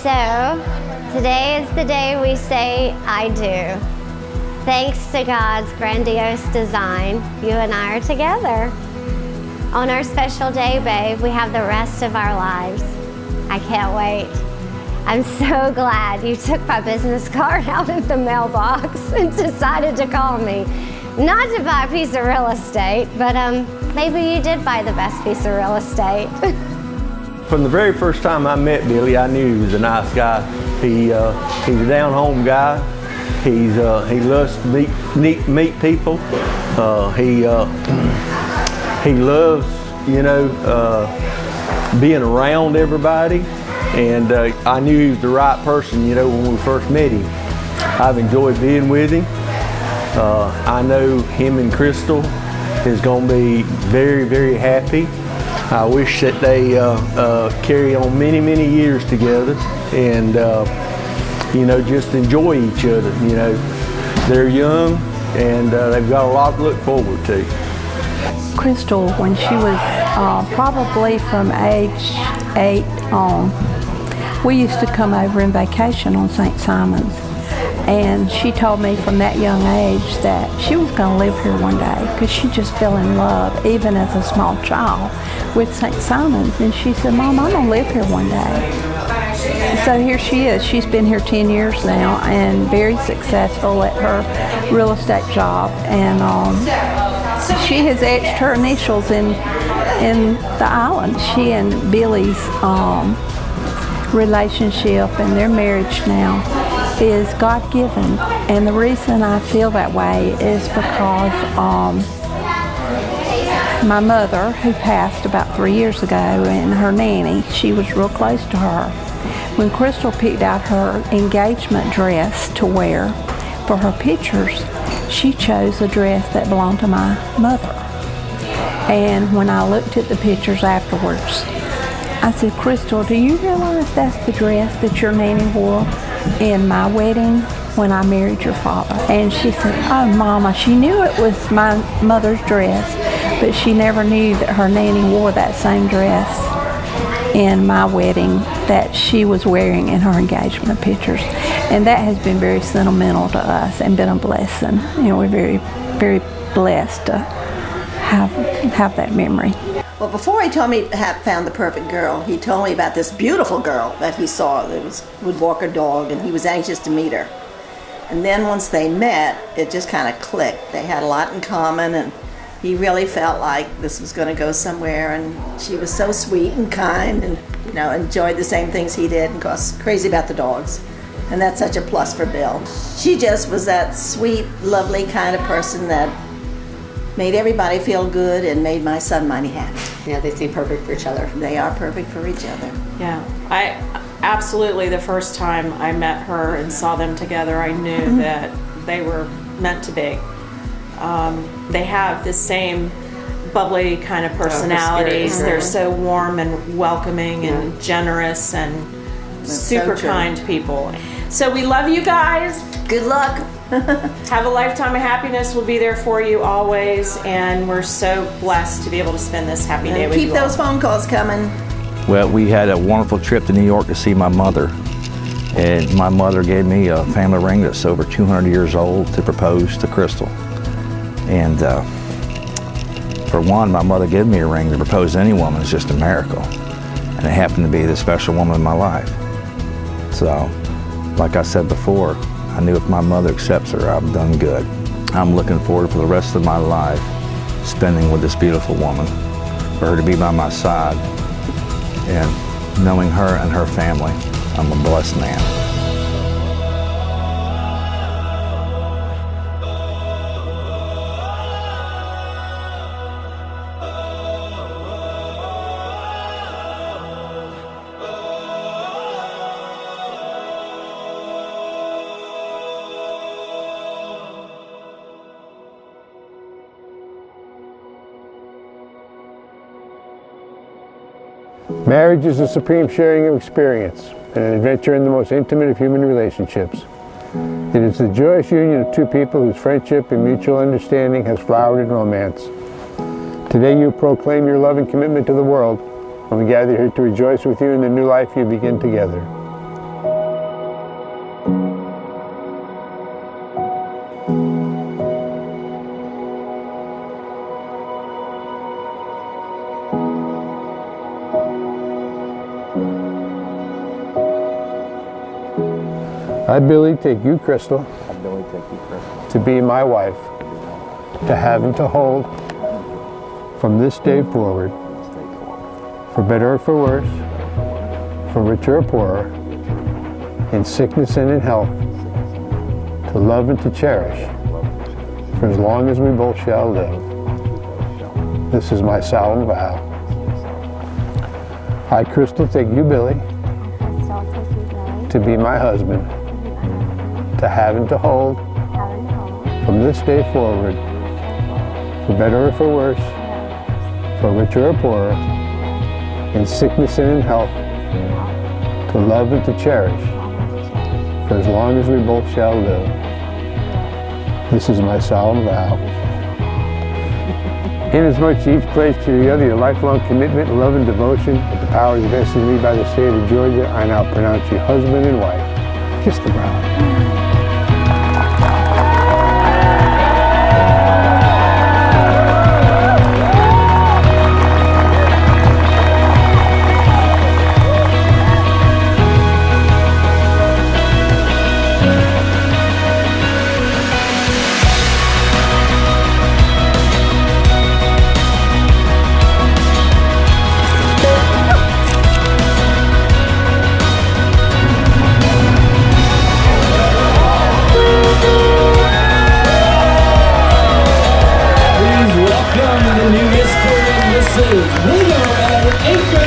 So, today is the day we say, I do. Thanks to God's grandiose design, you and I are together. On our special day, babe, we have the rest of our lives. I can't wait. I'm so glad you took my business card out of the mailbox and decided to call me. Not to buy a piece of real estate, but maybe you did buy the best piece of real estate. From the very first time I met Billy, I knew he was a nice guy. He's a down-home guy. He loves to meet people. He loves, being around everybody. And I knew he was the right person, when we first met him. I've enjoyed being with him. I know him and Crystal is going to be very, very happy. I wish that they carry on many, many years together and, just enjoy each other. They're young and they've got a lot to look forward to. Crystal, when she was probably from age 8 on, we used to come over in vacation on St. Simon's. And she told me from that young age that she was going to live here one day because she just fell in love, even as a small child, with St. Simon's. And she said, Mom, I'm going to live here one day. So here she is. She's been here 10 years now and very successful at her real estate job. And she has etched her initials in the island. She and Billy's relationship and their marriage now is God-given, and the reason I feel that way is because my mother, who passed about 3 years ago, and her nanny, she was real close to her. When Crystal picked out her engagement dress to wear for her pictures, she chose a dress that belonged to my mother. And when I looked at the pictures afterwards, I said, Crystal, do you realize that's the dress that your nanny wore in my wedding when I married your father? And she said, oh, Mama, she knew it was my mother's dress, but she never knew that her nanny wore that same dress in my wedding that she was wearing in her engagement pictures. And that has been very sentimental to us and been a blessing. We're very, very blessed to have that memory. Well, before he told me he had found the perfect girl, he told me about this beautiful girl that he saw that would walk her dog, and he was anxious to meet her. And then once they met, it just kind of clicked. They had a lot in common, and he really felt like this was going to go somewhere. And she was so sweet and kind, and enjoyed the same things he did, and was crazy about the dogs. And that's such a plus for Bill. She just was that sweet, lovely kind of person that made everybody feel good and made my son mighty happy. Yeah, they seem perfect for each other. They are perfect for each other. Yeah, I absolutely, the first time I met her and saw them together, I knew that they were meant to be. They have the same bubbly kind of personalities. They're so warm and welcoming and generous and super kind people. So we love you guys. Good luck. Have a lifetime of happiness. We'll be there for you always, and we're so blessed to be able to spend this happy day with you. Keep those phone calls coming. Well, we had a wonderful trip to New York to see my mother, and my mother gave me a family ring that's over 200 years old to propose to Crystal. And for one, my mother gave me a ring to propose to any woman is just a miracle, and it happened to be the special woman in my life. So, like I said before, I knew if my mother accepts her, I've done good. I'm looking forward for the rest of my life spending with this beautiful woman, for her to be by my side, and knowing her and her family, I'm a blessed man. Marriage is a supreme sharing of experience and an adventure in the most intimate of human relationships. It is the joyous union of two people whose friendship and mutual understanding has flowered in romance. Today you proclaim your love and commitment to the world when we gather here to rejoice with you in the new life you begin together. I, Billy, take you, Crystal, to be my wife, to have and to hold, from this day forward, for better or for worse, for richer or poorer, in sickness and in health, to love and to cherish, for as long as we both shall live. This is my solemn vow. I, Crystal, take you, Billy, to be my husband, to have and to hold, from this day forward, for better or for worse, for richer or poorer, in sickness and in health, to love and to cherish, for as long as we both shall live. This is my solemn vow. Inasmuch as each pledge to the other your lifelong commitment, love, and devotion, with the powers vested in me by the state of Georgia, I now pronounce you husband and wife. Kiss the bride. Welcome the newest Mrs. Willow and Anchor